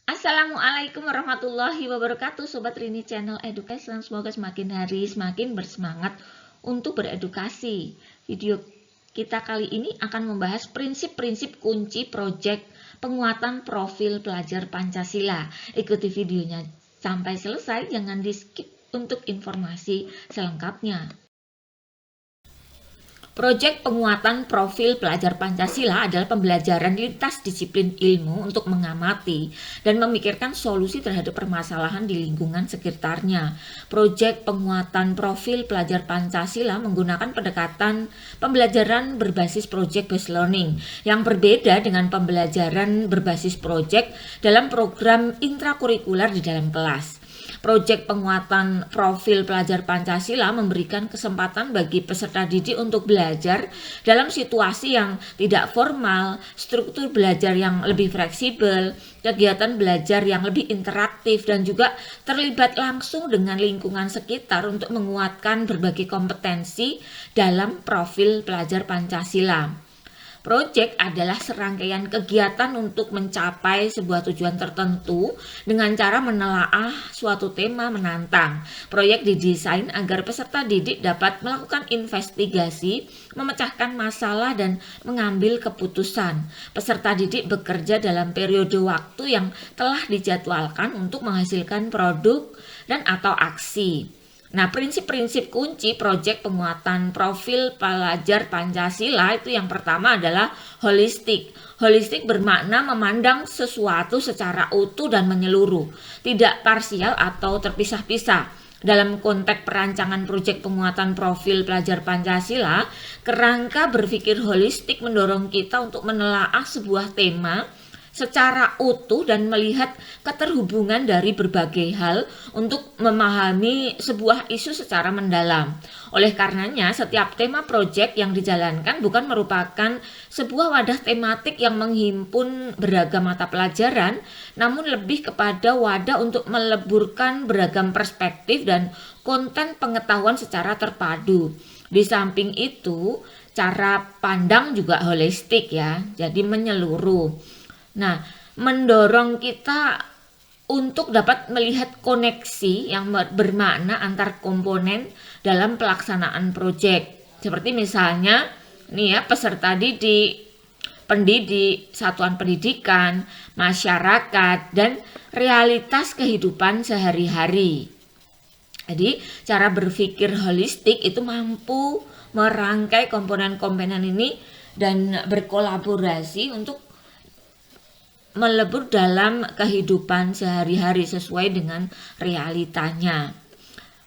Assalamualaikum warahmatullahi wabarakatuh, Sobat Rini Channel Education. Semoga semakin hari semakin bersemangat untuk beredukasi. Video kita kali ini akan membahas prinsip-prinsip kunci proyek penguatan profil pelajar Pancasila. Ikuti videonya sampai selesai, jangan di skip untuk informasi selengkapnya. Proyek penguatan profil pelajar Pancasila adalah pembelajaran lintas disiplin ilmu untuk mengamati dan memikirkan solusi terhadap permasalahan di lingkungan sekitarnya. Proyek penguatan profil pelajar Pancasila menggunakan pendekatan pembelajaran berbasis project based learning yang berbeda dengan pembelajaran berbasis project dalam program intrakurikuler di dalam kelas. Proyek penguatan profil pelajar Pancasila memberikan kesempatan bagi peserta didik untuk belajar dalam situasi yang tidak formal, struktur belajar yang lebih fleksibel, kegiatan belajar yang lebih interaktif, dan juga terlibat langsung dengan lingkungan sekitar untuk menguatkan berbagai kompetensi dalam profil pelajar Pancasila. Proyek adalah serangkaian kegiatan untuk mencapai sebuah tujuan tertentu dengan cara menelaah suatu tema menantang. Proyek didesain agar peserta didik dapat melakukan investigasi, memecahkan masalah, dan mengambil keputusan. Peserta didik bekerja dalam periode waktu yang telah dijadwalkan untuk menghasilkan produk dan atau aksi. Nah, prinsip-prinsip kunci proyek penguatan profil pelajar Pancasila itu yang pertama adalah holistik. Holistik bermakna memandang sesuatu secara utuh dan menyeluruh, tidak parsial atau terpisah-pisah. Dalam konteks perancangan proyek penguatan profil pelajar Pancasila, kerangka berpikir holistik mendorong kita untuk menelaah sebuah tema secara utuh dan melihat keterhubungan dari berbagai hal untuk memahami sebuah isu secara mendalam. Oleh karenanya, setiap tema proyek yang dijalankan bukan merupakan sebuah wadah tematik yang menghimpun beragam mata pelajaran, namun lebih kepada wadah untuk meleburkan beragam perspektif dan konten pengetahuan secara terpadu. Di samping itu, cara pandang juga holistik ya, jadi menyeluruh. Nah, mendorong kita untuk dapat melihat koneksi yang bermakna antar komponen dalam pelaksanaan proyek. Seperti misalnya, nih ya, peserta didik, pendidik, satuan pendidikan, masyarakat, dan realitas kehidupan sehari-hari. Jadi, cara berpikir holistik itu mampu merangkai komponen-komponen ini dan berkolaborasi untuk melebur dalam kehidupan sehari-hari sesuai dengan realitanya.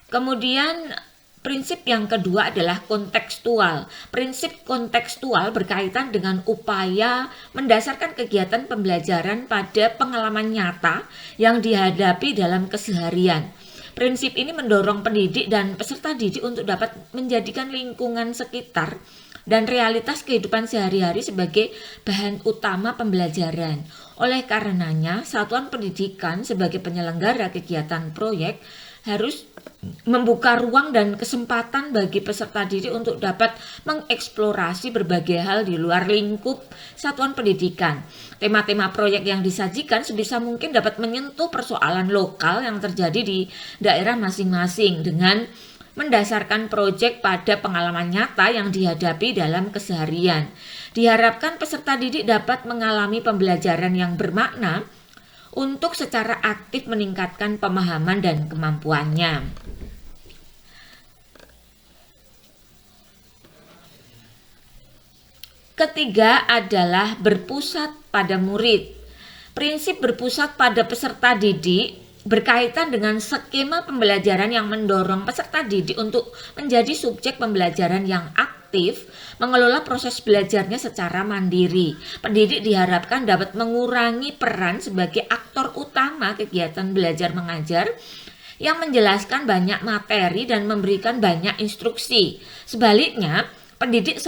Kemudian prinsip yang kedua adalah kontekstual. Prinsip kontekstual berkaitan dengan upaya mendasarkan kegiatan pembelajaran pada pengalaman nyata yang dihadapi dalam keseharian. Prinsip ini mendorong pendidik dan peserta didik untuk dapat menjadikan lingkungan sekitar dan realitas kehidupan sehari-hari sebagai bahan utama pembelajaran. Oleh karenanya, satuan pendidikan sebagai penyelenggara kegiatan proyek harus membuka ruang dan kesempatan bagi peserta didik untuk dapat mengeksplorasi berbagai hal di luar lingkup satuan pendidikan. Tema-tema proyek yang disajikan sebisa mungkin dapat menyentuh persoalan lokal yang terjadi di daerah masing-masing dengan mendasarkan proyek pada pengalaman nyata yang dihadapi dalam keseharian. Diharapkan peserta didik dapat mengalami pembelajaran yang bermakna untuk secara aktif meningkatkan pemahaman dan kemampuannya. Ketiga adalah berpusat pada murid. Prinsip berpusat pada peserta didik berkaitan dengan skema pembelajaran yang mendorong peserta didik untuk menjadi subjek pembelajaran yang aktif, mengelola proses belajarnya secara mandiri. Pendidik diharapkan dapat mengurangi peran sebagai aktor utama kegiatan belajar mengajar yang menjelaskan banyak materi dan memberikan banyak instruksi. Sebaliknya, pendidik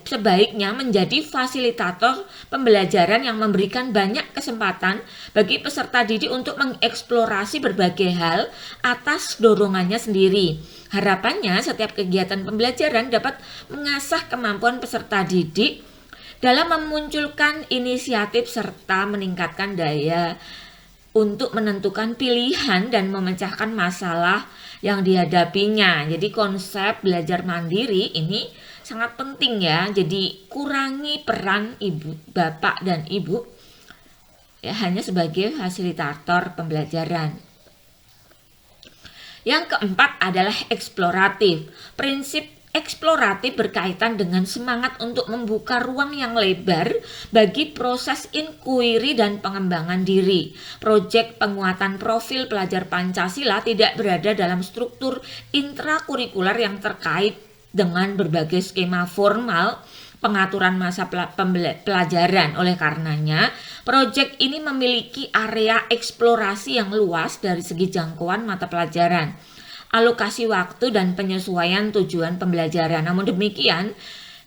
sebaiknya menjadi fasilitator pembelajaran yang memberikan banyak kesempatan bagi peserta didik untuk mengeksplorasi berbagai hal atas dorongannya sendiri. Harapannya setiap kegiatan pembelajaran dapat mengasah kemampuan peserta didik dalam memunculkan inisiatif serta meningkatkan daya untuk menentukan pilihan dan memecahkan masalah yang dihadapinya. Jadi konsep belajar mandiri ini sangat penting ya. Jadi kurangi peran bapak dan ibu ya, hanya sebagai fasilitator pembelajaran. Yang keempat adalah eksploratif. Prinsip eksploratif berkaitan dengan semangat untuk membuka ruang yang lebar bagi proses inquiry dan pengembangan diri. Proyek penguatan profil pelajar Pancasila tidak berada dalam struktur intrakurikuler yang terkait dengan berbagai skema formal pengaturan masa pelajaran. Oleh karenanya, proyek ini memiliki area eksplorasi yang luas dari segi jangkauan mata pelajaran, alokasi waktu, dan penyesuaian tujuan pembelajaran. Namun demikian,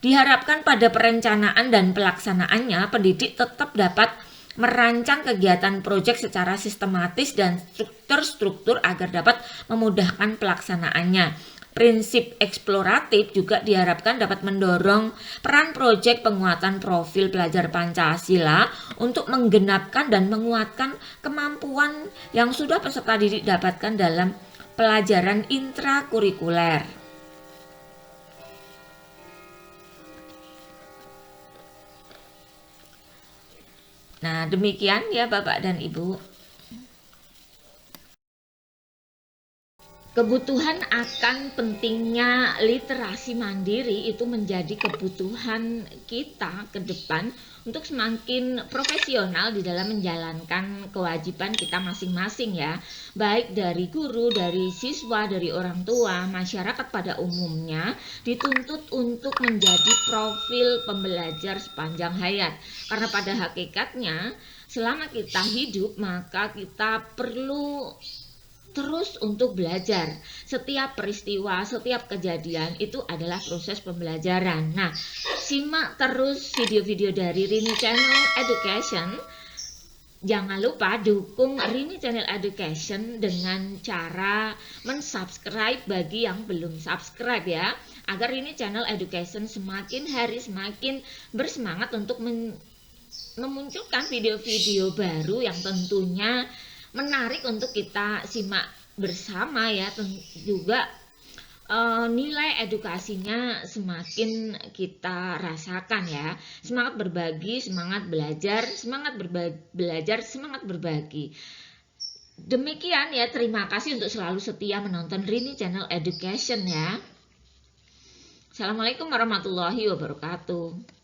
diharapkan pada perencanaan dan pelaksanaannya, pendidik tetap dapat merancang kegiatan proyek secara sistematis dan terstruktur agar dapat memudahkan pelaksanaannya. Prinsip eksploratif juga diharapkan dapat mendorong peran proyek penguatan profil pelajar Pancasila untuk menggenapkan dan menguatkan kemampuan yang sudah peserta didik dapatkan dalam pelajaran intrakurikuler. Nah, demikian ya Bapak dan Ibu. Kebutuhan akan pentingnya literasi mandiri itu menjadi kebutuhan kita ke depan untuk semakin profesional di dalam menjalankan kewajiban kita masing-masing ya, baik dari guru, dari siswa, dari orang tua, masyarakat pada umumnya dituntut untuk menjadi profil pembelajar sepanjang hayat. Karena pada hakikatnya selama kita hidup maka kita perlu terus untuk belajar. Setiap peristiwa, setiap kejadian itu adalah proses pembelajaran. Nah, simak terus video-video dari Rini Channel Education. Jangan lupa dukung Rini Channel Education dengan cara mensubscribe bagi yang belum subscribe ya, agar Rini Channel Education semakin hari semakin bersemangat untuk memunculkan video-video baru yang tentunya menarik untuk kita simak bersama ya. Juga nilai edukasinya semakin kita rasakan ya. Semangat berbagi, semangat belajar, semangat berbagi. Demikian ya, terima kasih untuk selalu setia menonton Rini Channel Education ya. Assalamualaikum warahmatullahi wabarakatuh.